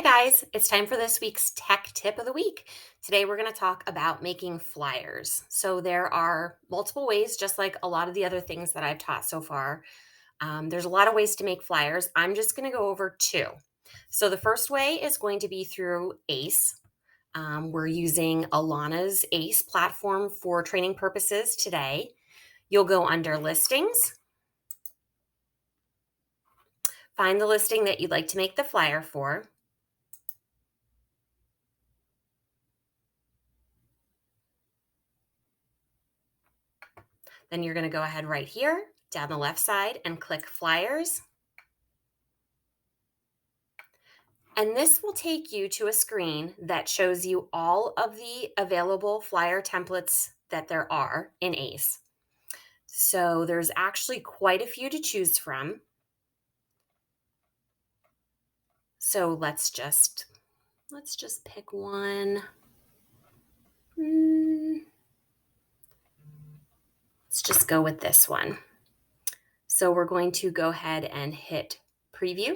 Hi guys, it's time for this week's tech tip of the week. Today we're going to talk about making flyers. So there are multiple ways, just like a lot of the other things that I've taught so far. There's a lot of ways to make flyers. I'm just going to go over two. So the first way is going to be through ACE. We're using Alana's ACE platform for training purposes today. You'll go under listings, find the listing that you'd like to make the flyer for. Then you're going to go ahead right here down the left side and click flyers. And this will take you to a screen that shows you all of the available flyer templates that there are in ACE. So there's actually quite a few to choose from. So let's just pick one. Let's just go with this one. So we're going to go ahead and hit preview.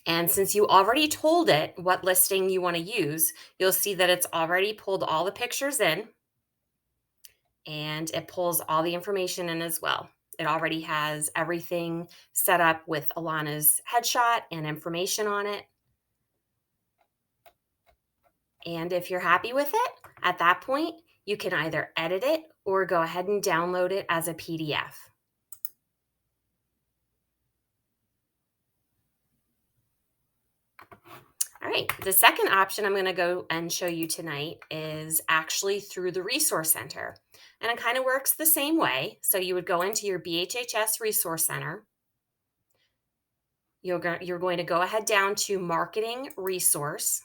And since you already told it what listing you want to use, you'll see that it's already pulled all the pictures in and it pulls all the information in as well. It already has everything set up with Alana's headshot and information on it. And if you're happy with it, at that point, you can either edit it or go ahead and download it as a PDF. All right, the second option I'm going to go and show you tonight is actually through the Resource Center. And it kind of works the same way. So you would go into your BHHS Resource Center. You're going to go ahead down to Marketing Resource.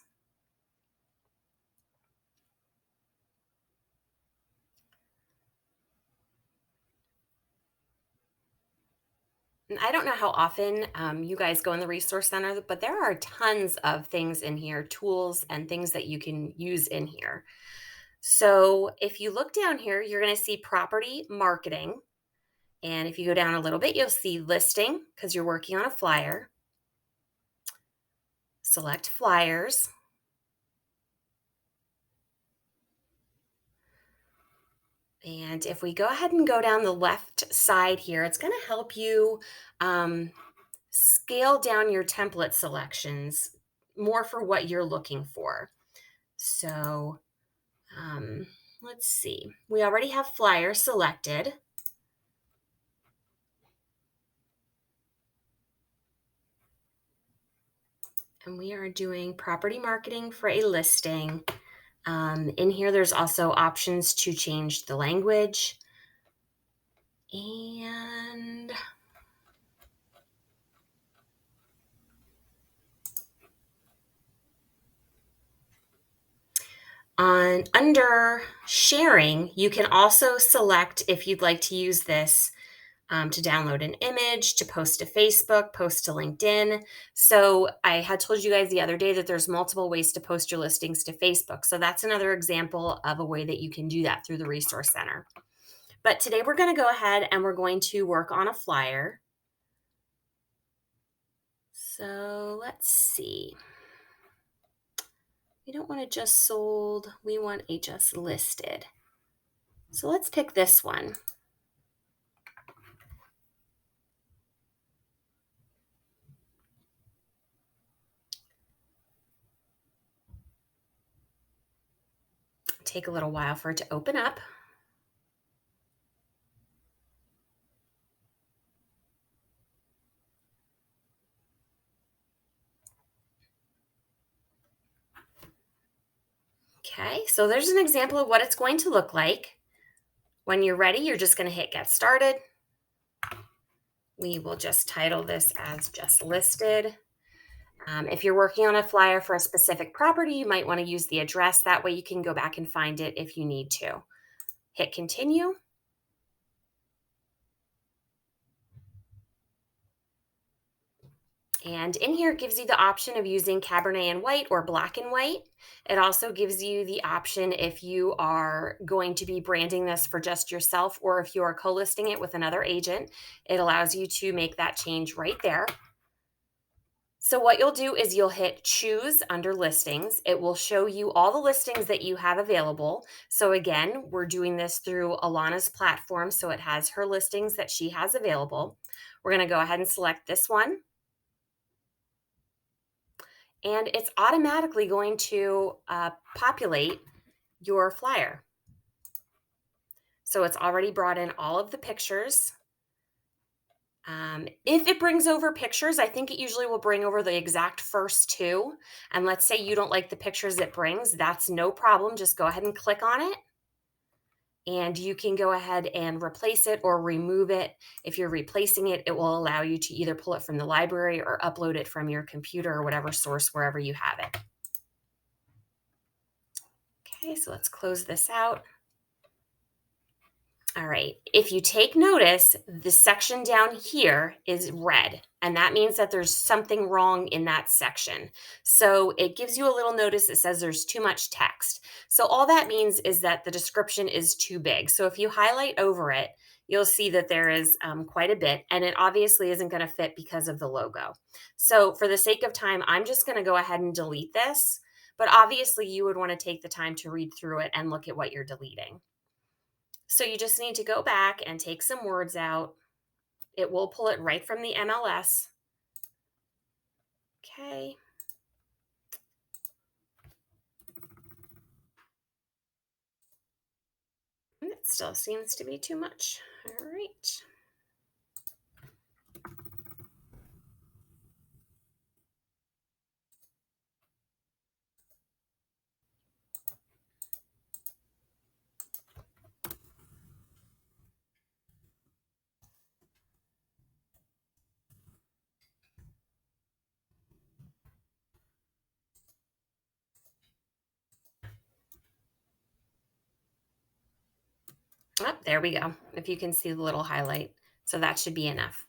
And I don't know how often you guys go in the Resource Center, but there are tons of things in here, tools and things that you can use in here. So if you look down here, you're going to see Property Marketing. And if you go down a little bit, you'll see Listing because you're working on a flyer. Select Flyers. And if we go ahead and go down the left side here, it's going to help you scale down your template selections more for what you're looking for. So let's see. We already have flyer selected. And we are doing property marketing for a listing. In here, there's also options to change the language. And under sharing, you can also select if you'd like to use this to download an image, to post to Facebook, post to LinkedIn. So I had told you guys the other day that there's multiple ways to post your listings to Facebook. So that's another example of a way that you can do that through the Resource Center. But today we're going to go ahead and we're going to work on a flyer. So let's see. We don't want a just sold, we want a just listed. So let's pick this one. Take a little while for it to open up. Okay, so there's an example of what it's going to look like. When you're ready, you're just going to hit Get Started. We will just title this as Just Listed. If you're working on a flyer for a specific property, you might want to use the address. That way you can go back and find it if you need to. Hit Continue. And in here, it gives you the option of using Cabernet and white or black and white. It also gives you the option if you are going to be branding this for just yourself or if you are co-listing it with another agent. It allows you to make that change right there. So what you'll do is you'll hit choose under listings. It will show you all the listings that you have available. So again, we're doing this through Alana's platform, so it has her listings that she has available. We're going to go ahead and select this one, and it's automatically going to populate your flyer. So it's already brought in all of the pictures. If it brings over pictures, I think it usually will bring over the exact first two. And let's say you don't like the pictures it brings, that's no problem. Just go ahead and click on it, and you can go ahead and replace it or remove it. If you're replacing it, it will allow you to either pull it from the library or upload it from your computer or whatever source, wherever you have it. Okay, so let's close this out. All right. If you take notice, the section down here is red, and that means that there's something wrong in that section. So it gives you a little notice that says there's too much text. So all that means is that the description is too big. So if you highlight over it, you'll see that there is quite a bit, and it obviously isn't going to fit because of the logo. So for the sake of time, I'm just going to go ahead and delete this. But obviously, you would want to take the time to read through it and look at what you're deleting. So you just need to go back and take some words out. It will pull it right from the MLS. Okay. It still seems to be too much. All right. Oh, there we go. If you can see the little highlight. So that should be enough.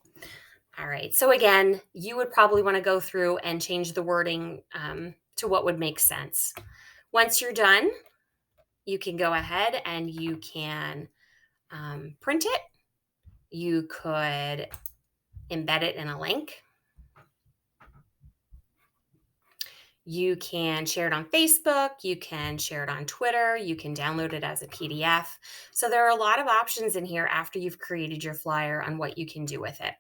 All right. So again, you would probably want to go through and change the wording to what would make sense. Once you're done, you can go ahead and you can print it. You could embed it in a link. You can share it on Facebook, you can share it on Twitter, you can download it as a PDF. So there are a lot of options in here after you've created your flyer on what you can do with it.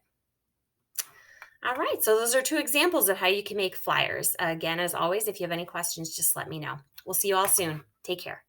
All right, so those are two examples of how you can make flyers. Again, as always, if you have any questions, just let me know. We'll see you all soon. Take care.